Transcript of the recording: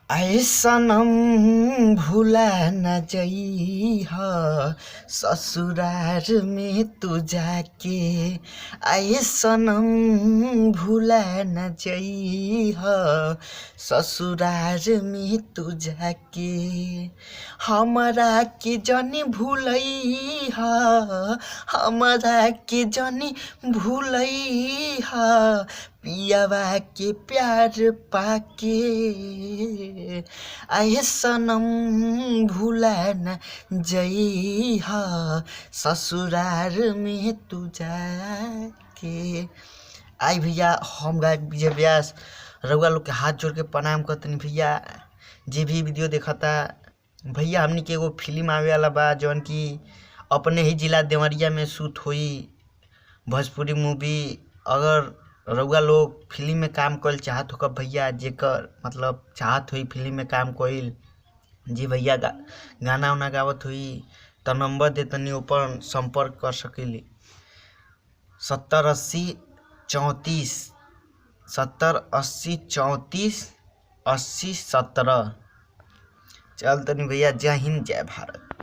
आए सनम भूला न जइहा ससुरार में तू जाके। आए सनम भूला न जइहा ससुरार में तू जाके। हमरा के जनी भूलैहा, हमरा के जनी भूलैहा पियावा के प्यार पाके। आए सनम भूला न जइहा ससुरार में तू जाके। आई भैया, हम गायक विजय व्यास रउआ लोग के हाथ जोड़ के प्रणाम करतनी भैया। जे भी वीडियो देखता भैया, हमनी के एगो फिल्म आवे वाला बा जौन की अपने ही जिला देवरिया में शूट होई, भोजपुरी मूवी। अगर रउआ लोग फिल्म में काम कइल चाहत हो कब भैया, जेकर मतलब चाहत हुई फिल्म में काम कइल, जी भैया गाना उना गावत हुई तो नंबर दे तनी ऊपर संपर्क कर सकेली। 7080 34 7080 34 80 17। चल तनी भैया, जय हिंद जय भारत।